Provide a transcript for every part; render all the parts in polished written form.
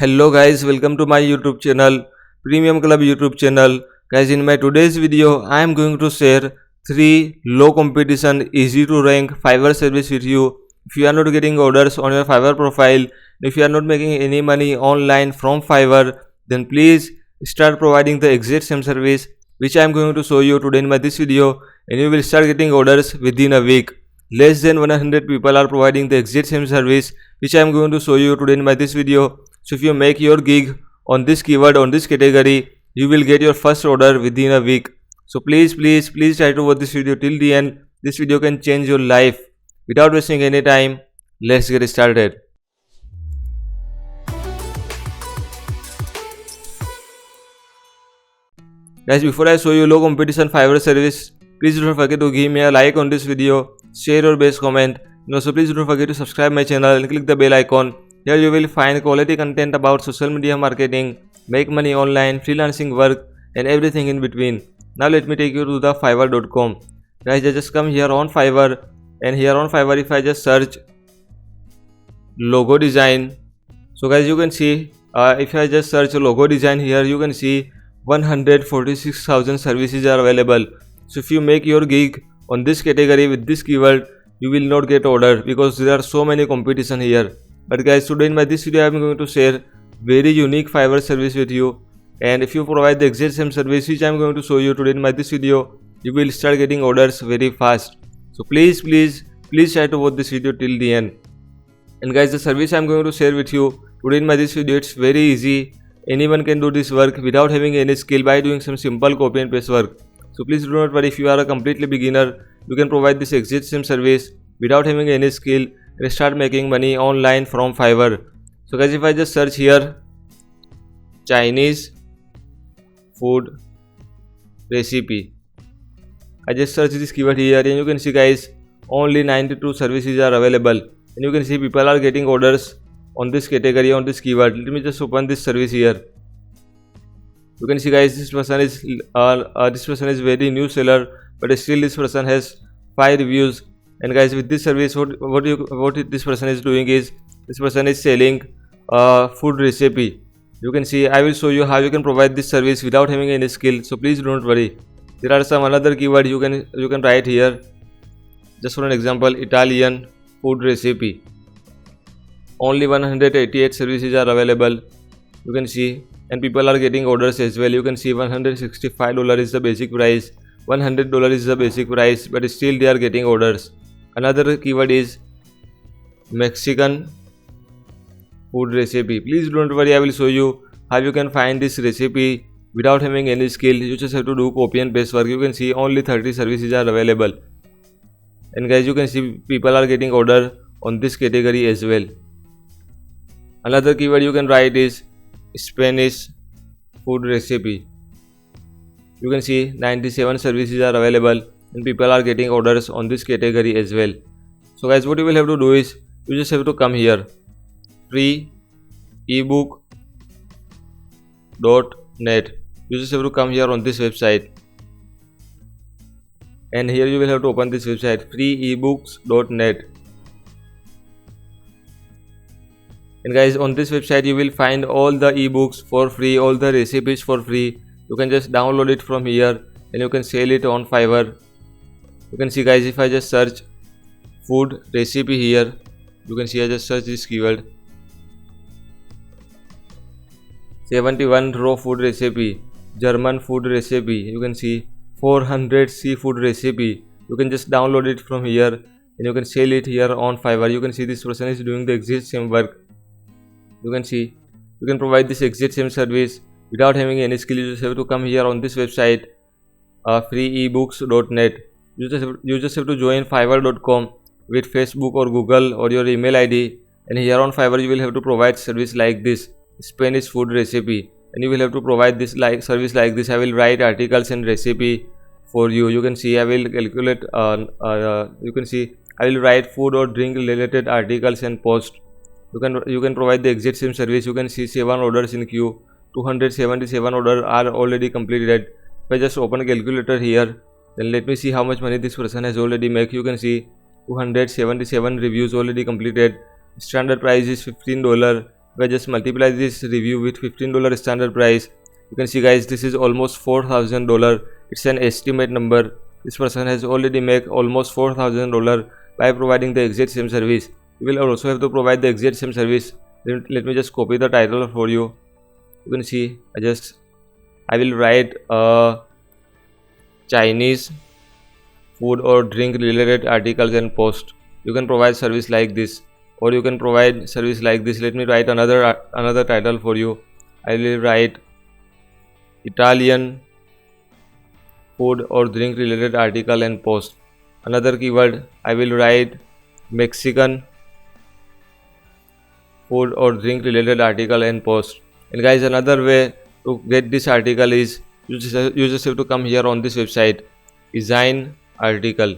Hello guys, welcome to my YouTube channel, Premium Club YouTube channel. Guys, in my today's video, I am going to share 3 low competition, easy to rank Fiverr service with you. If you are not getting orders on your Fiverr profile, if you are not making any money online from Fiverr, then please start providing the exact same service which I am going to show you today in my this video, and you will start getting orders within a week. Less than 100 people are providing the exact same service which I am going to show you today in my this video. So if you make your gig on this keyword, on this category, you will get your first order within a week. So please try to watch this video till the end. This video can change your life. Without wasting any time, let's get started. Guys, before I show you low competition Fiverr service, please don't forget to give me a like on this video, share your best comment, and also please don't forget to subscribe my channel and click the bell icon. Here you will find quality content about social media marketing, make money online, freelancing work, and everything in between. Now let me take you to the Fiverr.com. Guys, I just come here on Fiverr, and here on Fiverr if I just search logo design, so guys you can see if I just search logo design, here you can see 146,000 services are available. So if you make your gig on this category with this keyword, you will not get order because there are so many competition here. But guys, today in my this video I am going to share very unique Fiverr service with you, and if you provide the exact same service which I am going to show you today in my this video, you will start getting orders very fast. So please try to watch this video till the end. And guys, the service I am going to share with you today in my this video, it's very easy. Anyone can do this work without having any skill by doing some simple copy and paste work. So please do not worry, if you are a completely beginner, you can provide this exact same service without having any skill and start making money online from Fiverr. So guys, if I just search here Chinese food recipe, I just search this keyword here, and you can see guys, only 92 services are available, and you can see people are getting orders on this category, on this keyword. Let me just open this service here. You can see guys, this person is very new seller, but still this person has 5 reviews. And guys, with this service, what this person is doing is, this person is selling food recipe. You can see, I will show you how you can provide this service without having any skill. So please don't worry. There are some another keyword you can write here. Just for an example, Italian food recipe. Only 188 services are available. You can see, and people are getting orders as well. You can see $165 is the basic price, $100 is the basic price, but still they are getting orders. Another keyword is Mexican food recipe. Please don't worry, I will show you how you can find this recipe without having any skill. You just have to do copy and paste work. You can see only 30 services are available. And guys, you can see people are getting order on this category as well. Another keyword you can write is Spanish food recipe. You can see 97 services are available, and people are getting orders on this category as well. So guys, what you will have to do is, you just have to come here, free ebook.net. You just have to come here on this website, and here you will have to open this website, freeebooks.net. And guys, on this website you will find all the ebooks for free, all the recipes for free. You can just download it from here and you can sell it on Fiverr. You can see guys, if I just search food recipe here, you can see I just search this keyword, 71 raw food recipe, German food recipe. You can see 400 seafood recipe. You can just download it from here and you can sell it here on Fiverr. You can see this person is doing the exact same work. You can see, you can provide this exact same service without having any skill. You just have to come here on this website, freeebooks.net. You just have to join Fiverr.com with Facebook or Google or your email ID, and here on Fiverr you will have to provide service like this, Spanish food recipe, and you will have to provide this service like this. I will write articles and recipe for you. You can see I will calculate. You can see I will write food or drink related articles and post. You can provide the exact same service. You can see 7 orders in queue, 277 orders are already completed. If I just open a calculator here, then let me see how much money this person has already made. You can see 277 reviews already completed. Standard price is $15. If I just multiply this review with $15 standard price, you can see guys, this is almost $4,000. It's an estimate number. This person has already made almost $4,000 by providing the exact same service. You will also have to provide the exact same service. Let me just copy the title for you. You can see I will write Chinese food or drink related articles and post. You can provide service like this, or you can provide service like this. Let me write another title for you. I will write Italian food or drink related article and post. Another keyword, I will write Mexican food or drink related article and post. And guys, another way to get this article is you just have to come here on this website, design article.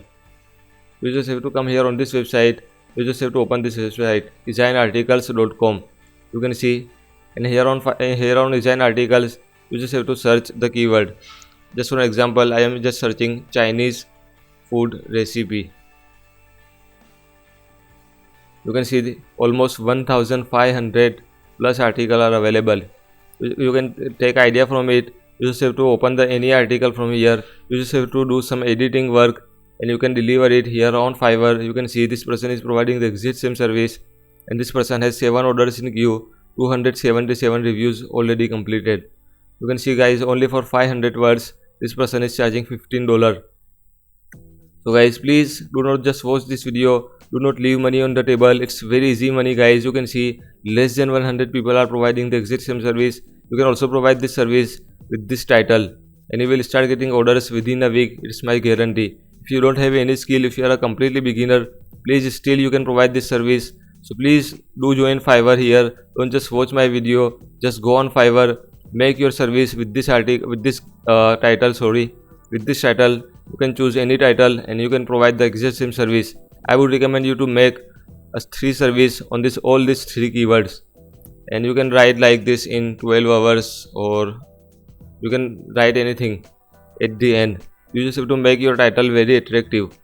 You just have to come here on this website. You just have to open this website, designarticles.com. You can see, and here on design articles, you just have to search the keyword. Just for example, I am just searching Chinese food recipe. You can see almost 1500 plus articles are available. You can take idea from it. You just have to open any article from here. You just have to do some editing work and you can deliver it here on Fiverr. You can see this person is providing the exact same service, and this person has 7 orders in queue, 277 reviews already completed. You can see guys, only for 500 words this person is charging $15. So guys, please do not just watch this video, do not leave money on the table. It's very easy money guys. You can see less than 100 people are providing the exact same service. You can also provide this service with this title and you will start getting orders within a week. It's my guarantee. If you don't have any skill, if you are a completely beginner, please still you can provide this service. So please do join Fiverr here. Don't just watch my video, just go on Fiverr, make your service with this article, with this title. With this title you can choose any title and you can provide the exact same service. I would recommend you to make a 3 service on all these 3 keywords, and you can write like this in 12 hours, or you can write anything at the end. You just have to make your title very attractive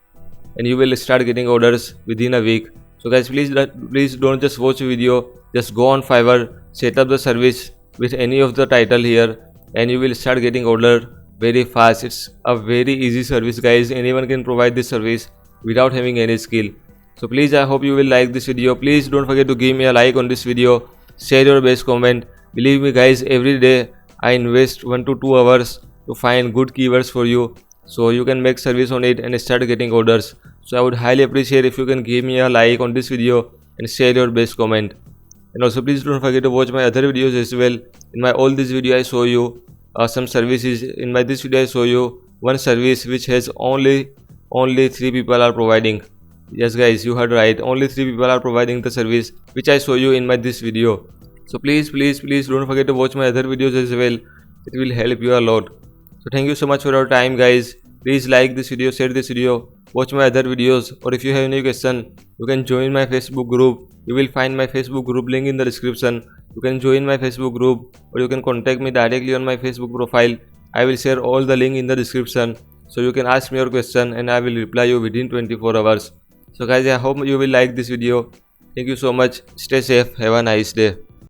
and you will start getting orders within a week. So guys, please don't just watch a video, just go on Fiverr, set up the service with any of the title here and you will start getting order very fast. It's a very easy service guys. Anyone can provide this service without having any skill. So please, I hope you will like this video. Please don't forget to give me a like on this video, share your best comment. Believe me guys, every day I invest 1 to 2 hours to find good keywords for you, so you can make service on it and start getting orders. So I would highly appreciate if you can give me a like on this video and share your best comment. And also please don't forget to watch my other videos as well. In my all this video I show you some services. In this video I show you one service which has only 3 people are providing. Yes guys, you heard right, only 3 people are providing the service which I show you in this video. So please don't forget to watch my other videos as well. It will help you a lot. So thank you so much for your time guys. Please like this video, share this video, watch my other videos, or if you have any question you can join my Facebook group. You will find my Facebook group link in the description. You can join my Facebook group or you can contact me directly on my Facebook profile. I will share all the link in the description, so you can ask me your question and I will reply you within 24 hours. So guys, I hope you will like this video. Thank you so much. Stay safe. Have a nice day.